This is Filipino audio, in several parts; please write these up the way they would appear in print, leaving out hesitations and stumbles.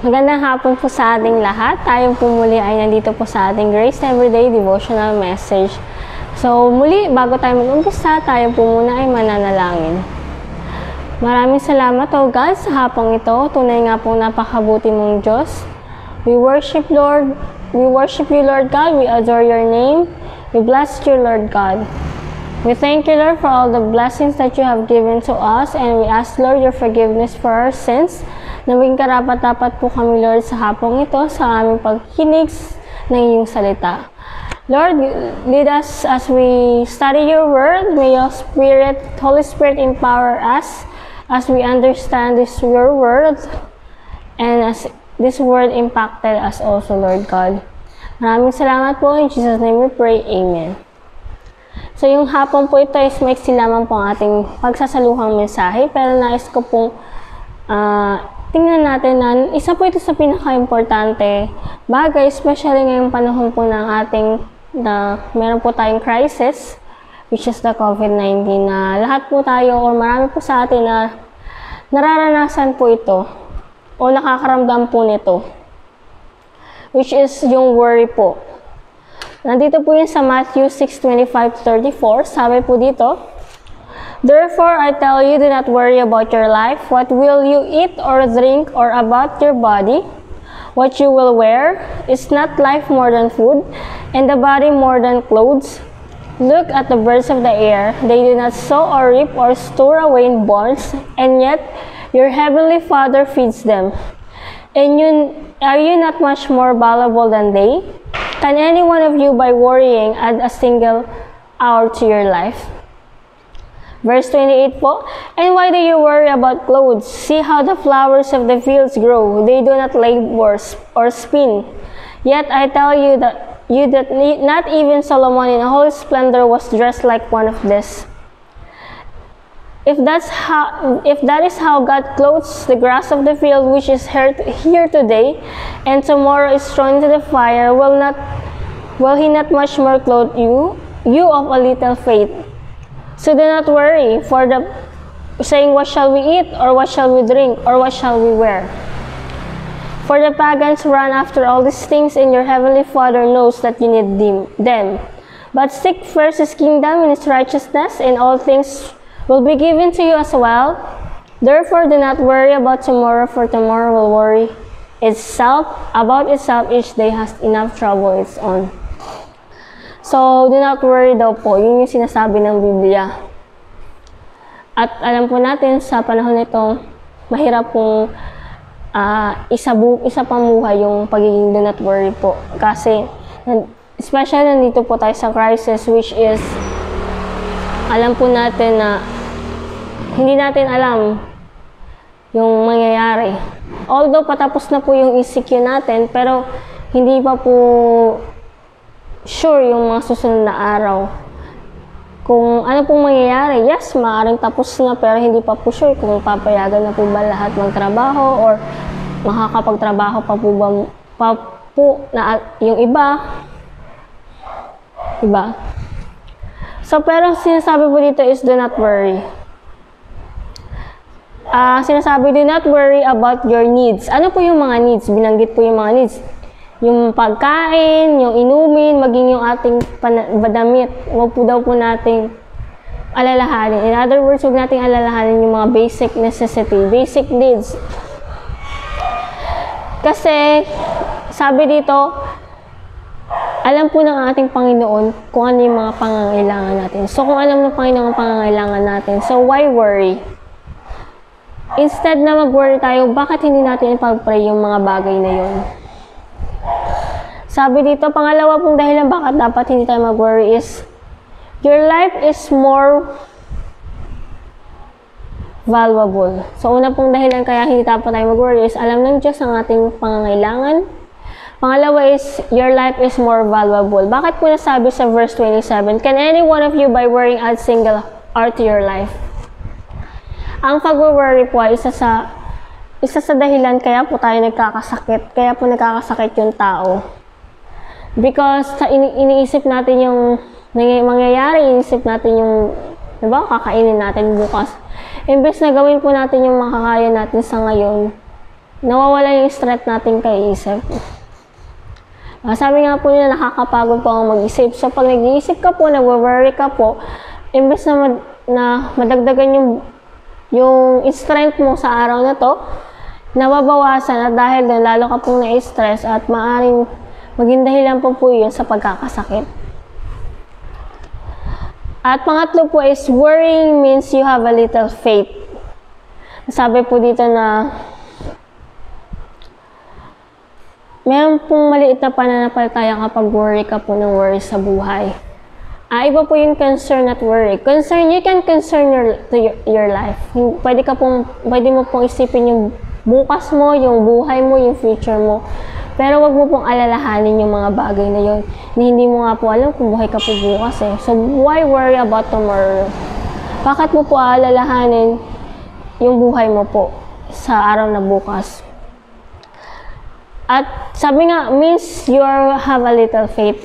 Magandang hapon po sa ating lahat. Tayo po muli ay nandito po sa ating Grace Everyday Devotional Message. So muli, bago tayo mag-umpisa, tayo po muna ay mananalangin. Maraming salamat o God sa hapong ito. Tunay nga po napakabuti mong Diyos. We worship Lord. We worship you, Lord God. We adore your name. We bless you, Lord God. We thank you, Lord, for all the blessings that you have given to us, and we ask, Lord, your forgiveness for our sins. Nawing karapat-dapat po kami, Lord, sa hapong ito, sa aming pagkinig ng iyong salita. Lord, lead us as we study your word. May your Spirit, Holy Spirit, empower us as we understand your word, and as this word impacted us also, Lord God. Maraming salamat po. In Jesus' name we pray. Amen. So, yung hapon po ito is maiksi lamang po ang ating pagsasaluhang mensahe. Pero nais ko pong tingnan natin na isa po ito sa pinaka-importante bagay, especially ngayong panahon po ng ating meron po tayong crisis, which is the COVID-19, na lahat po tayo o marami po sa atin na nararanasan po ito o nakakaramdam po nito, which is yung worry po. Nandito po yun sa Matthew 6:25-34. Sabi po dito, "Therefore I tell you, do not worry about your life, what will you eat or drink, or about your body, what you will wear. Is not life more than food, and the body more than clothes? Look at the birds of the air. They do not sow or reap or store away in barns, and yet your heavenly Father feeds them. And are you not much more valuable than they? Can any one of you, by worrying, add a single hour to your life?" Verse 28 po, "And why do you worry about clothes? See how the flowers of the fields grow. They do not labor or spin. Yet I tell you that not even Solomon in all his splendor was dressed like one of these. If that is how God clothes the grass of the field, which is here today, and tomorrow is thrown into the fire, will he not much more clothe you of a little faith? So do not worry, for the saying, what shall we eat, or what shall we drink, or what shall we wear? For the pagans run after all these things, and your heavenly Father knows that you need them. But seek first his kingdom and his righteousness, and all things will be given to you as well. Therefore do not worry about tomorrow, for tomorrow will worry about itself. Each day has enough trouble its own." So, do not worry daw po. Yun yung sinasabi ng Biblia. At alam po natin sa panahon nito, mahirap pong isa pamuhay yung pagiging do not worry po. Kasi, especially nandito po tayo sa crisis, which is, alam po natin na hindi natin alam yung mangyayari. Although patapos na po yung ECQ natin, pero hindi pa po sure yung mga susunod na araw. Kung ano pong mangyayari, yes, maaaring tapos na, pero hindi pa po sure kung papayagan na po ba lahat magtrabaho or makakapagtrabaho pa po na yung iba. So, pero sinasabi po dito is do not worry. Sinasabi, do not worry about your needs. Ano po yung mga needs? Binanggit po yung mga needs. Yung pagkain, yung inumin, maging yung ating damit. Huwag po daw po nating alalahanin. In other words, huwag nating alalahanin yung mga basic necessity, basic needs. Kasi, sabi dito, alam po ng ating Panginoon kung ano yung mga pangangailangan natin. So, kung alam ng Panginoon ang pangangailangan natin, so why worry? Instead na mag-worry tayo, bakit hindi natin ipag-pray yung mga bagay na yun? Sabi dito, pangalawa pong dahilan bakit dapat hindi tayo mag-worry is, your life is more valuable. So, una pong dahilan kaya hindi dapat tayo mag-worry is, alam ng Diyos ang ating pangangailangan. Pangalawa is, your life is more valuable. Bakit po nasabi sa verse 27, "Can any one of you by worrying add single hour to your life?" Ang pag-worry po ay isa sa dahilan kaya po tayo nagkakasakit. Kaya po nagkakasakit yung tao. Because iniisip natin yung mangyayari, iniisip natin yung, diba, kakainin natin bukas. Imbes na gawin po natin yung makakaya natin sa ngayon, nawawala yung stress natin kay isip. Sabi nga po nila, nakakapagod po ang mag-isip. So, pag nag-iisip ka po, nag-worry ka po, imbes na madagdagan yung strength mo sa araw na to, nababawasan at dahil doon, lalo ka pong na-stress at maaaring maging dahilan po yun sa pagkakasakit. At pangatlo po is, worrying means you have a little faith. Sabi po dito na, meron pong maliit na pananampalataya kapag worry ka po ng worry sa buhay. Iba po yung concern at worry. Concern, you can concern your life. Pwede mo pong isipin yung bukas mo, yung buhay mo, yung future mo. Pero wag mo pong alalahanin yung mga bagay na yun. Hindi mo nga po alam kung buhay ka po bukas eh. So, why worry about tomorrow? Bakit mo po alalahanin yung buhay mo po sa araw na bukas? At sabi nga, means you have a little faith.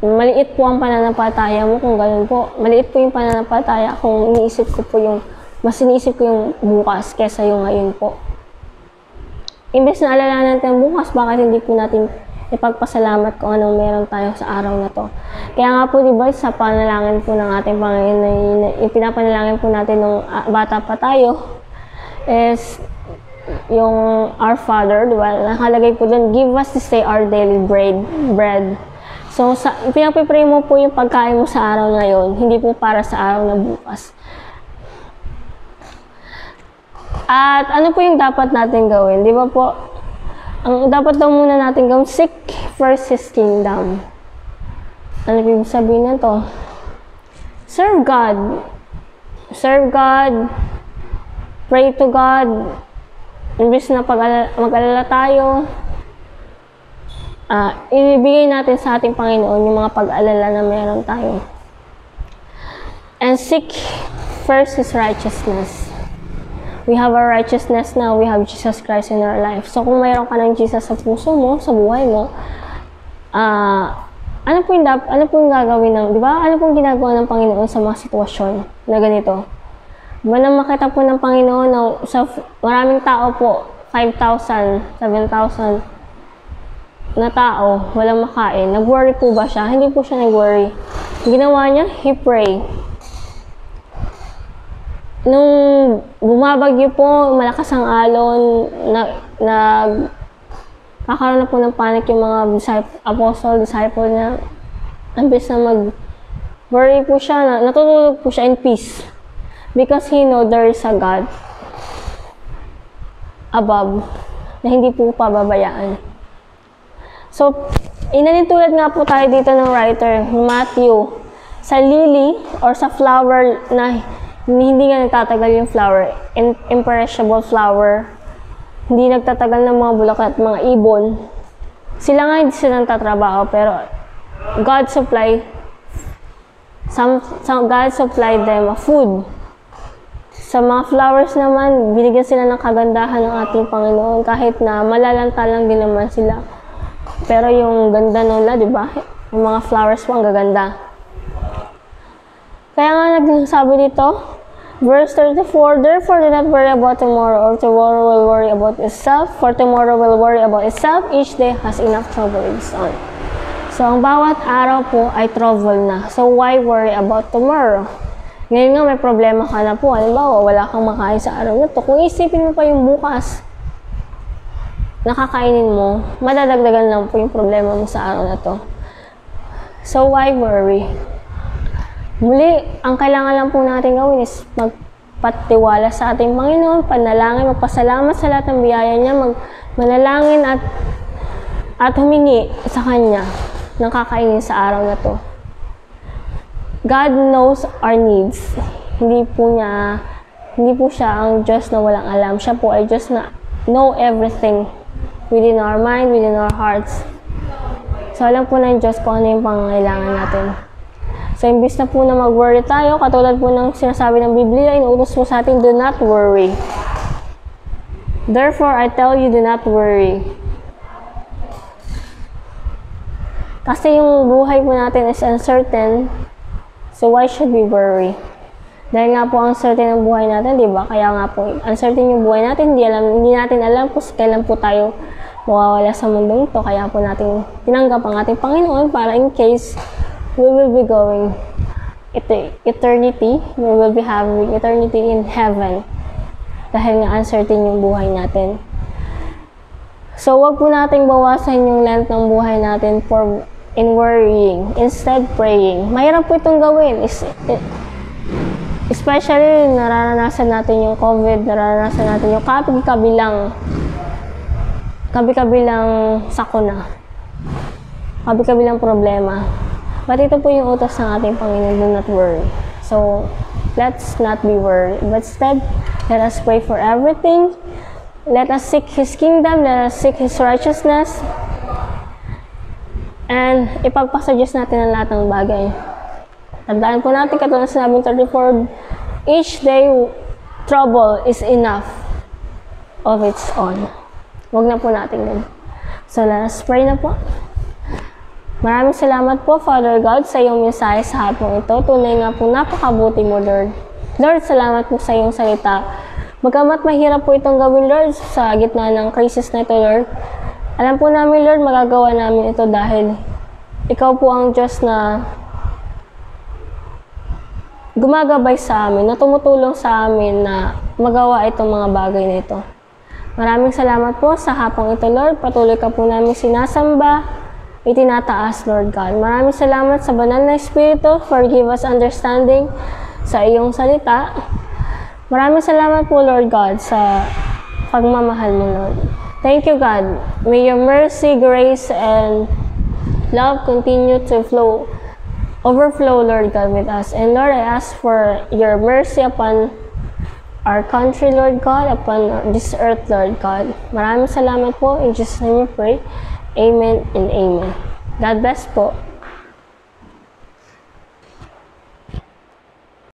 Maliit po ang pananampalataya mo kung gano'n po. Maliit po yung pananampalataya kung mas iniisip ko yung bukas kesa yung ngayon po. Imbes na alalahanan natin bukas, bakit hindi po natin ipagpasalamat kung anong meron tayo sa araw na to. Kaya nga po, diba, sa panalangin po ng ating Panginoon, yung pinapanalangin po natin nung bata pa tayo, is yung Our Father, diba? Nakalagay po doon, give us this day our daily bread. So, pinapipray mo po yung pagkain mo sa araw na yon, hindi po para sa araw na bukas. At ano po yung dapat natin gawin? Di ba po, ang dapat daw muna natin gawin, seek first His kingdom. Ano po yung sabihin na to? Serve God. Serve God. Pray to God. Imbis na mag-alala tayo, ibibigay natin sa ating Panginoon yung mga pag-alala na meron tayo. And seek first His righteousness. We have our righteousness now. We have Jesus Christ in our life. So, kung mayroon ka ng Jesus sa puso mo, sa buhay mo, ano po yung gagawin di ba? Ano po yung ginagawa ng Panginoon sa mga sitwasyon na ganito? Nang makita po ng Panginoon na sa maraming tao po, 5,000, 7,000 na tao, walang makain. Nag-worry po ba siya? Hindi po siya nag-worry. Ginawa niya, He pray. Nung bumabagyo po, malakas ang alon, kakaroon na po ng panic yung mga disciple niya. Imbes na mag-worry po siya, natutulog po siya in peace. Because He know there is a God above na hindi po pababayaan. So, inalintulad nga po tayo dito ng writer, Matthew, sa lily or sa flower na hindi nga nagtatagal yung flower, imperishable flower, hindi nagtatagal ng mga bulaklak at mga ibon. Sila nga hindi sila nagtatrabaho, pero God supplied them a food. Sa mga flowers naman, binigyan sila ng kagandahan ng ating Panginoon kahit na malalanta lang din naman sila. Pero yung ganda nila, di ba? Yung mga flowers po ang gaganda. Kaya nga nagsasabi dito, verse 34, therefore do not worry about tomorrow, or tomorrow will worry about itself, for tomorrow will worry about itself, each day has enough trouble in its own. So, ang bawat araw po ay trouble na. So, why worry about tomorrow? Ngayon nga, may problema ka na po. Halimbawa, wala kang makain sa araw na to. Kung isipin mo pa yung bukas, nakakainin mo, madadagdagan lang po yung problema mo sa araw na to. So, why worry? Muli, ang kailangan lang po natin gawin is magpatiwala sa ating Panginoon, panalangin, magpasalamat sa lahat ng biyaya niya, manalangin at humingi sa Kanya ng kakainin sa araw na to. God knows our needs. Hindi po siya ang Diyos na walang alam. Siya po ay Diyos na know everything within our mind, within our hearts. So, alam po ng Diyos kung ano yung pangangailangan natin. So, imbis na po na mag-worry tayo, katulad po ng sinasabi ng Biblia, inuutos po sa atin, do not worry. Therefore, I tell you, do not worry. Kasi yung buhay po natin is uncertain, so why should we worry? Dahil nga po uncertain ang buhay natin, di ba? Kaya nga po, uncertain yung buhay natin, hindi natin alam kung kailan po tayo mawawala sa mundong to. Kaya po natin tinanggap ang ating Panginoon para in case we will be going eternity, we will be having eternity in heaven. Dahil nga uncertain yung buhay natin. So, wag po nating bawasan yung length ng buhay natin in worrying. Instead, praying. Mahirap po itong gawin. Especially, nararanasan natin yung COVID, nararanasan natin yung kabi-kabilang sakuna, kabi-kabilang problema. But ito po yung utos ng ating Panginoon, do not worry. So, let's not be worried. But instead, let us pray for everything. Let us seek His kingdom, let us seek His righteousness, and ipagpasuggest natin ang lahat ng bagay. Tandaan po natin, katulad sa sabing 34, each day, trouble is enough of its own. Huwag na po natin yun. So, let us pray na po. Maraming salamat po, Father God, sa iyong mensahe sa hapong ito. Tunay nga po, napakabuti mo, Lord. Lord, salamat po sa iyong salita. Bagamat mahirap po itong gawin, Lord, sa gitna ng crisis na ito, Lord. Alam po namin, Lord, magagawa namin ito dahil ikaw po ang Diyos na gumagabay sa amin, na tumutulong sa amin na magawa itong mga bagay na ito. Maraming salamat po sa hapong ito, Lord. Patuloy ka po namin sinasamba, itinataas, Lord God. Maraming salamat sa banal na Espiritu for give us understanding sa iyong salita. Maraming salamat po, Lord God, sa pagmamahal mo, Lord. Thank you, God. May your mercy, grace, and love continue to overflow, Lord God, with us. And Lord, I ask for your mercy upon our country, Lord God, upon this earth, Lord God. Maraming salamat po. In Jesus' name we pray. Amen and amen. God bless po.